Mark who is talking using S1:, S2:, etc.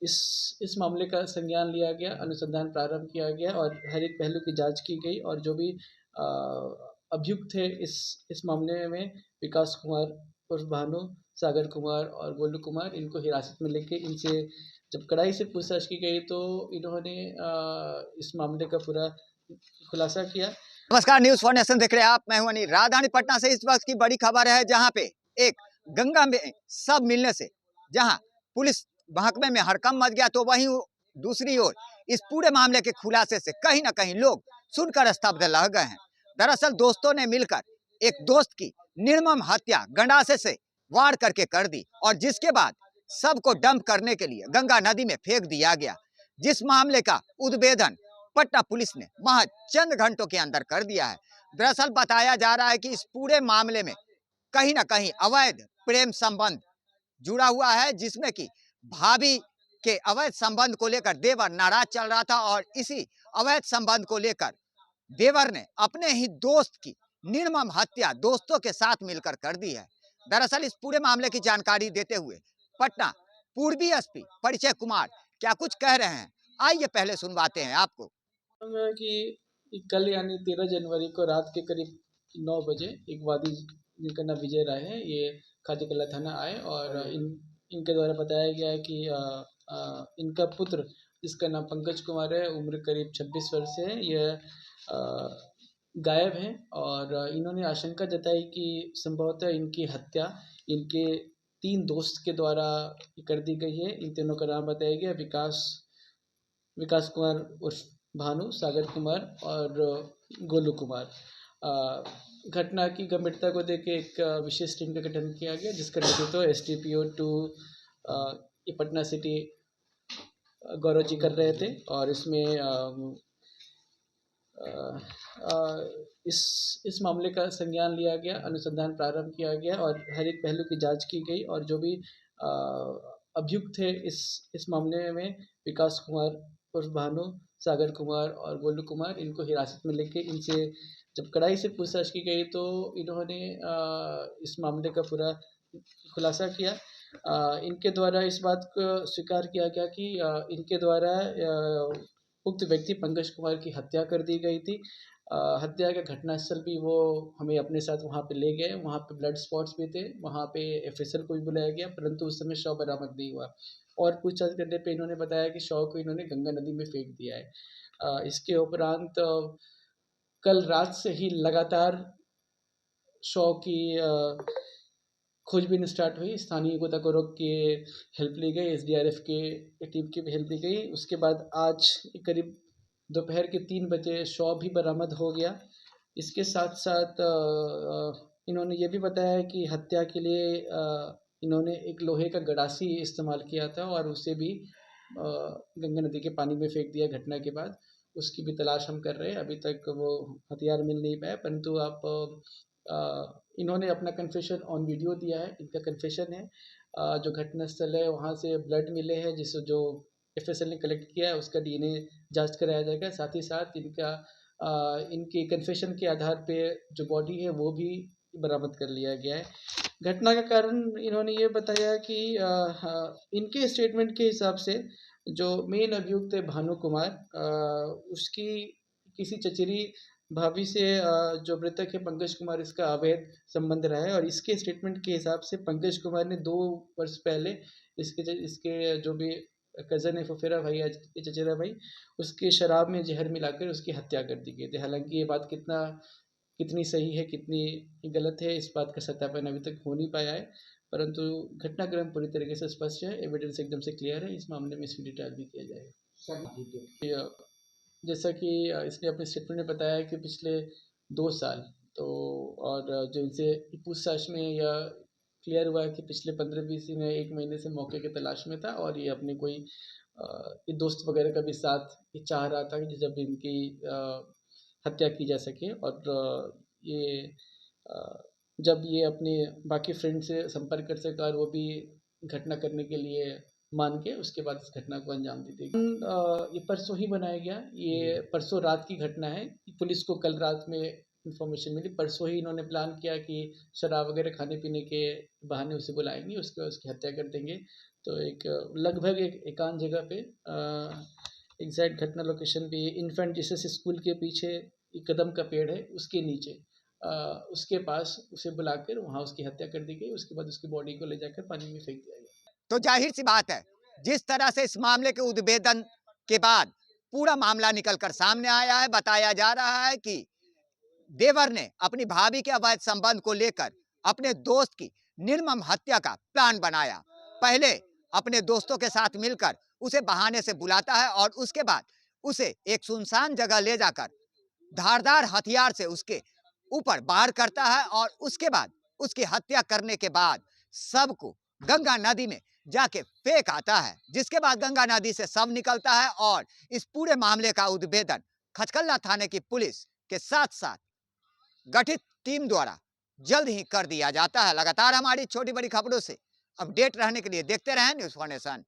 S1: इस मामले का संज्ञान लिया गया, अनुसंधान प्रारंभ किया गया और हर एक पहलू की जांच की गई और जो भी अभियुक्त थे इस मामले में विकास कुमार उर्फ भानु, सागर कुमार और गोलू कुमार, इनको हिरासत में लेके इनसे जब कड़ाई से पूछताछ की गई तो इन्होंने इस मामले का पूरा खुलासा किया।
S2: नमस्कार, न्यूज़ फॉर नेशन देख रहे हैं आप। मैं हूं अनिल। राजधानी पटना से इस वक्त की बड़ी खबर है, जहां पे एक गंगा में सब मिलने से जहां पुलिस महकमे में हड़कंप मच गया, तो वहीं दूसरी ओर इस पूरे मामले के खुलासे से कहीं ना कहीं लोग सुनकर स्तब्ध रह गए हैं। दरअसल दोस्तों ने मिलकर एक दोस्त की निर्मम हत्या गंडासे से वार करके कर दी और जिसके बाद सबको डंप करने के लिए गंगा नदी में फेंक दिया गया। जिस मामले का उद्भेदन पटना पुलिस ने महज चंद घंटों के अंदर कर दिया है। दरअसल बताया जा रहा है कि इस पूरे मामले में कहीं ना कहीं अवैध प्रेम संबंध जुड़ा हुआ है, जिसमें कि भाभी के अवैध संबंध को लेकर देवर नाराज चल रहा था और इसी अवैध संबंध को लेकर देवर ने अपने ही दोस्त की निर्मम हत्या दोस्तों के साथ मिलकर कर दी है। दरअसल इस पूरे मामले की जानकारी देते हुए पटना पूर्वी एसपी परिचय कुमार क्या कुछ कह रहे हैं, आइए पहले सुनवाते हैं आपको।
S1: कि कल यानी 13 जनवरी को रात के करीब 9 बजे एक वादी जिनका नाम विजय राय है, ये खातीकला थाना आए और इनके द्वारा बताया गया है कि इनका पुत्र जिसका नाम पंकज कुमार है, उम्र करीब 26 वर्ष है, यह गायब है और इन्होंने आशंका जताई कि संभवतः इनकी हत्या इनके 3 दोस्त के द्वारा कर दी गई है। इन तीनों का नाम बताया गया विकास कुमार उर्फ भानु, सागर कुमार और गोलू कुमार। घटना की गंभीरता को देख के एक विशेष टीम का गठन किया गया, जिसका नेतृत्व SDPO 2 पटना सिटी गौरव जी कर रहे थे और इसमें इस मामले का संज्ञान लिया गया, अनुसंधान प्रारंभ किया गया और हर एक पहलू की जांच की गई और जो भी अभियुक्त थे इस मामले में विकास कुमार उर्फ भानु, सागर कुमार और गोलू कुमार, इनको हिरासत में लेके इनसे जब कड़ाई से पूछताछ की गई तो इन्होंने इस मामले का पूरा खुलासा किया। इनके द्वारा इस बात को स्वीकार किया गया कि इनके द्वारा उक्त व्यक्ति पंकज कुमार की हत्या कर दी गई थी। हत्या का घटनास्थल भी वो हमें अपने साथ वहाँ पे ले गए, वहाँ पे ब्लड स्पॉट्स भी थे, वहाँ पे FSL को भी बुलाया गया, परंतु उस समय शव बरामद नहीं हुआ और पूछताछ करने पे इन्होंने बताया कि शव को इन्होंने गंगा नदी में फेंक दिया है। इसके उपरांत कल रात से ही लगातार शव की खोजबीन स्टार्ट हुई। स्थानीय गोताखोरों की हेल्प ली गई, SDRF के टीम की भी हेल्प ली गई। उसके बाद आज करीब दोपहर के 3 बजे शव भी बरामद हो गया। इसके साथ साथ इन्होंने ये भी बताया कि हत्या के लिए इन्होंने एक लोहे का गड़ासी इस्तेमाल किया था और उसे भी गंगा नदी के पानी में फेंक दिया घटना के बाद। उसकी भी तलाश हम कर रहे हैं, अभी तक वो हथियार मिल नहीं पाया, परंतु इन्होंने अपना कन्फेशन ऑन वीडियो दिया है। इनका कन्फेशन है, जो घटनास्थल है वहाँ से ब्लड मिले हैं, जिसे जो FSL ने कलेक्ट किया है उसका DNA जांच कराया जाएगा। साथ ही साथ इनके कन्फेशन के आधार पे जो बॉडी है वो भी बरामद कर लिया गया है। घटना का कारण इन्होंने ये बताया कि इनके स्टेटमेंट के हिसाब से जो मेन अभियुक्त है भानु कुमार, उसकी किसी चचेरी भाभी से जो मृतक है पंकज कुमार, इसका अवैध संबंध रहा है और इसके स्टेटमेंट के हिसाब से पंकज कुमार ने 2 वर्ष पहले इसके जो भी कज़न है, फुफेरा भाई या चचेरा भाई, उसके शराब में जहर मिलाकर उसकी हत्या कर दी गई थी। हालांकि ये बात कितनी सही है कितनी गलत है, इस बात का सत्यापन अभी तक हो नहीं पाया है, परंतु घटनाक्रम पूरी तरीके से स्पष्ट है, एविडेंस एकदम से क्लियर है। इस मामले में इसकी डिटेल भी किया जाएगा। जैसा कि इसने अपने स्टेटमेंट में बताया है कि पिछले 2 साल तो और जो इनसे पूछताछ में यह क्लियर हुआ है कि पिछले 15-20 दिन 1 महीने से मौके की तलाश में था और ये अपने कोई ये दोस्त वगैरह का भी साथ ये चाह रहा था कि जब इनकी हत्या की जा सके और ये जब ये अपने बाकी फ्रेंड से संपर्क कर सका और वो भी घटना करने के लिए मान के उसके बाद इस घटना को अंजाम दी गई। ये परसों ही बनाया गया, ये परसों रात की घटना है। पुलिस को कल रात में इन्फॉर्मेशन मिली। परसों ही इन्होंने प्लान किया कि शराब वगैरह खाने-पीने के बहाने उसे बुलाएँगे, उसके बाद उसकी हत्या कर देंगे। तो एक लगभग एक एकांत जगह पे एग्ज़ैक्ट घटना लोकेशन भी इन्फेंट जीसस स्कूल के पीछे एक कदम का पेड़ है, उसके नीचे उसके पास उसे बुलाकर वहाँ उसकी हत्या कर दी गई। उसके बाद उसकी बॉडी को ले जाकर पानी में फेंक दिया गया।
S2: तो जाहिर सी बात है, जिस तरह से इस मामले के उद्भेदन के बाद पूरा मामला निकलकर सामने आया है, बताया जा रहा है कि देवर ने अपनी भाभी के अवैध संबंध को लेकर अपने दोस्त की निर्मम हत्या का प्लान बनाया। पहले अपने दोस्तों के साथ मिलकर उसे बहाने से बुलाता है और उसके बाद उसे एक सुनसान जगह ले जाकर धारदार हथियार से उसके ऊपर वार करता है और उसके बाद उसकी हत्या करने के बाद शव को गंगा नदी में जाके फेंक आता है, जिसके बाद गंगा नदी से शव निकलता है और इस पूरे मामले का उद्भेदन खचकल्ला थाने की पुलिस के साथ साथ गठित टीम द्वारा जल्द ही कर दिया जाता है। लगातार हमारी छोटी बड़ी खबरों से अपडेट रहने के लिए देखते रहें न्यूज़ फॉर नेशन।